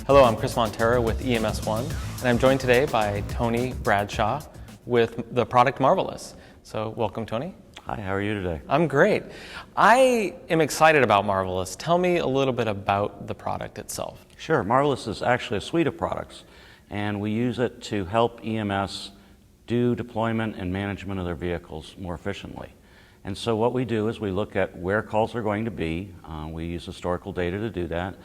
Hello, I'm Chris Montero with EMS1, and I'm joined today by Tony Bradshaw with the product MARVLIS. So welcome, Tony. Hi, how are you today? I'm great. I am excited about MARVLIS. Tell me a little bit about the product itself. Sure. MARVLIS is actually a suite of products, and we use it to help EMS do deployment and management of their vehicles more efficiently. And so what we do is we look at where calls are going to be. We use historical data to do that.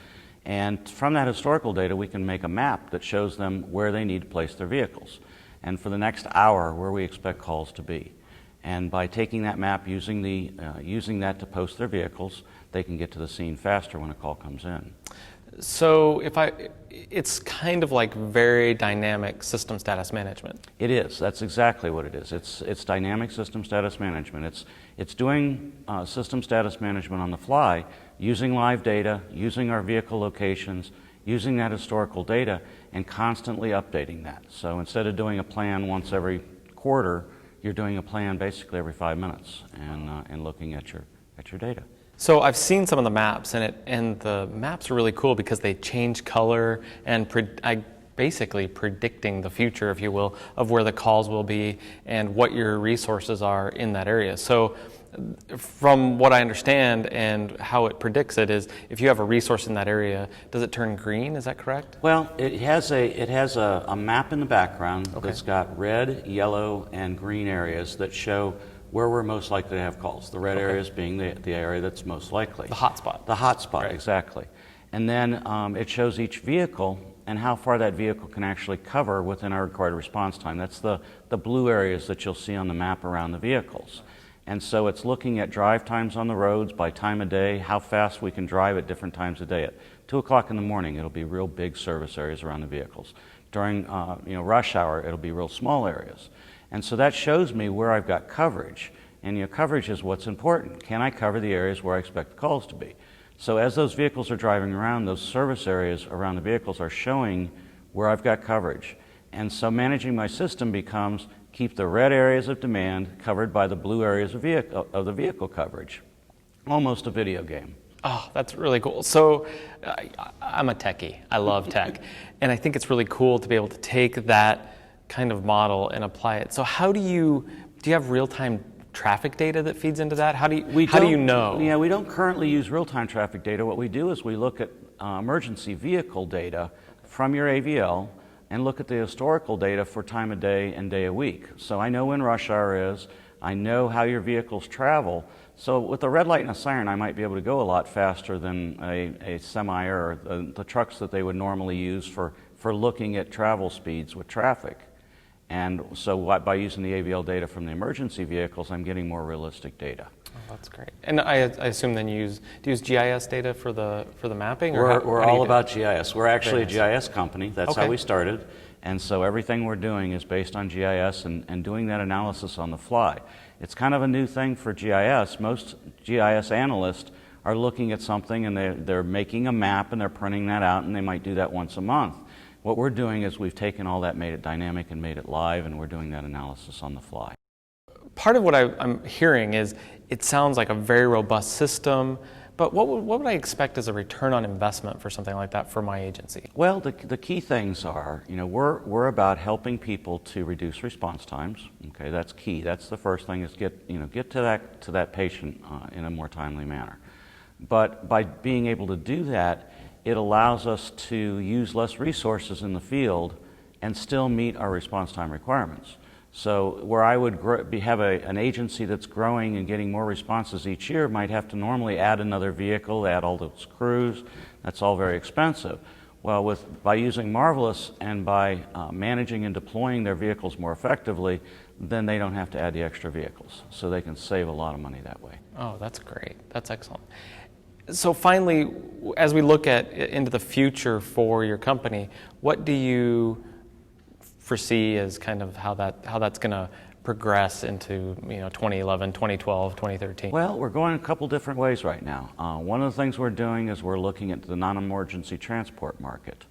And from that historical data, we can make a map that shows them where they need to place their vehicles, and for the next hour, where we expect calls to be. And by taking that map, using that to post their vehicles, they can get to the scene faster when a call comes in. So it's kind of like very dynamic system status management. It is. That's exactly what it is. It's dynamic system status management. It's doing system status management on the fly, using live data, using our vehicle locations, using that historical data, and constantly updating that. So instead of doing a plan once every quarter, you're doing a plan basically every 5 minutes and looking at your data. So I've seen some of the maps, and the maps are really cool because they change color and basically predicting the future, if you will, of where the calls will be and what your resources are in that area. So from what I understand and how it predicts it is, if you have a resource in that area, does it turn green? Is that correct? Well, it has a map in the background that's got red, yellow, and green areas that show where we're most likely to have calls. The red areas being the area that's most likely. The hotspot. The hotspot, right. Exactly. And then it shows each vehicle and how far that vehicle can actually cover within our required response time. That's the blue areas that you'll see on the map around the vehicles. And so it's looking at drive times on the roads by time of day, how fast we can drive at different times of day. At 2 o'clock in the morning, it'll be real big service areas around the vehicles. During rush hour, it'll be real small areas. And so that shows me where I've got coverage. And coverage is what's important. Can I cover the areas where I expect the calls to be? So as those vehicles are driving around, those service areas around the vehicles are showing where I've got coverage. And so managing my system becomes keep the red areas of demand covered by the blue areas of the vehicle coverage. Almost a video game. Oh, that's really cool. So I'm a techie. I love tech. And I think it's really cool to be able to take that kind of model and apply it. So do you have real-time traffic data that feeds into that? How do you know? Yeah, we don't currently use real-time traffic data. What we do is we look at emergency vehicle data from your AVL and look at the historical data for time of day and day of week. So I know when rush hour is, I know how your vehicles travel. So with a red light and a siren, I might be able to go a lot faster than a semi or the trucks that they would normally use for looking at travel speeds with traffic. And so by using the AVL data from the emergency vehicles, I'm getting more realistic data. Oh, that's great. And I assume then do you use GIS data for the mapping? We're all about GIS. We're actually a GIS company. That's how we started. And so everything we're doing is based on GIS and doing that analysis on the fly. It's kind of a new thing for GIS. Most GIS analysts are looking at something and they're making a map and they're printing that out, and they might do that once a month. What we're doing is we've taken all that, made it dynamic and made it live, and we're doing that analysis on the fly. Part of what I'm hearing is it sounds like a very robust system, but what would I expect as a return on investment for something like that for my agency? Well, the key things are, we're about helping people to reduce response times. Okay, that's key. That's the first thing, is get to that patient in a more timely manner. But by being able to do that, it allows us to use less resources in the field and still meet our response time requirements. So where I would have an agency that's growing and getting more responses each year might have to normally add another vehicle, add all those crews. That's all very expensive. Well, by using MARVLIS and by managing and deploying their vehicles more effectively, then they don't have to add the extra vehicles. So they can save a lot of money that way. Oh, that's great. That's excellent. So finally, as we look into the future for your company, what do you foresee as kind of how that's going to progress into 2011, 2012, 2013? Well, we're going a couple different ways right now. One of the things we're doing is we're looking at the non-emergency transport market.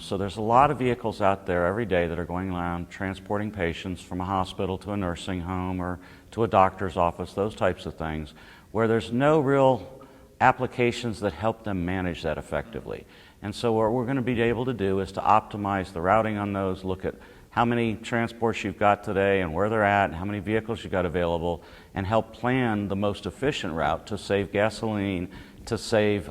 So there's a lot of vehicles out there every day that are going around transporting patients from a hospital to a nursing home or to a doctor's office, those types of things, where there's no real applications that help them manage that effectively. And so what we're going to be able to do is to optimize the routing on those, look at how many transports you've got today and where they're at, and how many vehicles you've got available, and help plan the most efficient route to save gasoline, to save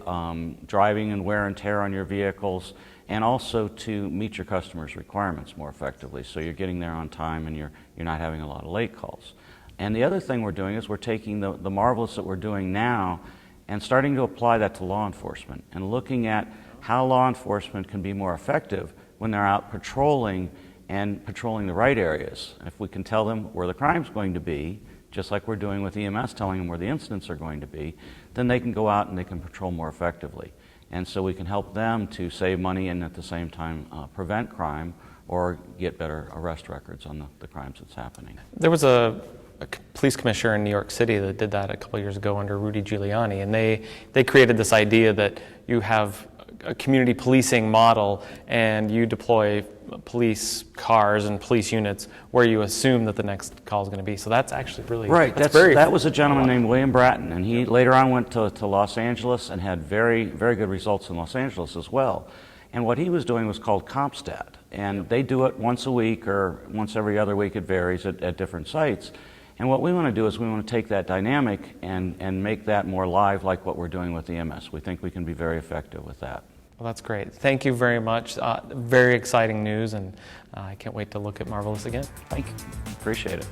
driving and wear and tear on your vehicles, and also to meet your customers' requirements more effectively. So you're getting there on time and you're not having a lot of late calls. And the other thing we're doing is we're taking the MARVLIS that we're doing now and starting to apply that to law enforcement and looking at how law enforcement can be more effective when they're out patrolling and patrolling the right areas. And if we can tell them where the crime's going to be, just like we're doing with EMS, telling them where the incidents are going to be, then they can go out and they can patrol more effectively. And so we can help them to save money and at the same time prevent crime or get better arrest records on the crimes that's happening. There was a police commissioner in New York City that did that a couple years ago under Rudy Giuliani, and they created this idea that you have a community policing model and you deploy police cars and police units where you assume that the next call is going to be. So that's actually really right. That was a gentleman named William Bratton, and he later on went to Los Angeles and had very, very good results in Los Angeles as well. And what he was doing was called CompStat, and they do it once a week or once every other week. It varies at different sites. And what we want to do is we want to take that dynamic and make that more live like what we're doing with EMS. We think we can be very effective with that. Well, that's great. Thank you very much. Very exciting news, and I can't wait to look at MARVLIS again. Thank you. Appreciate it.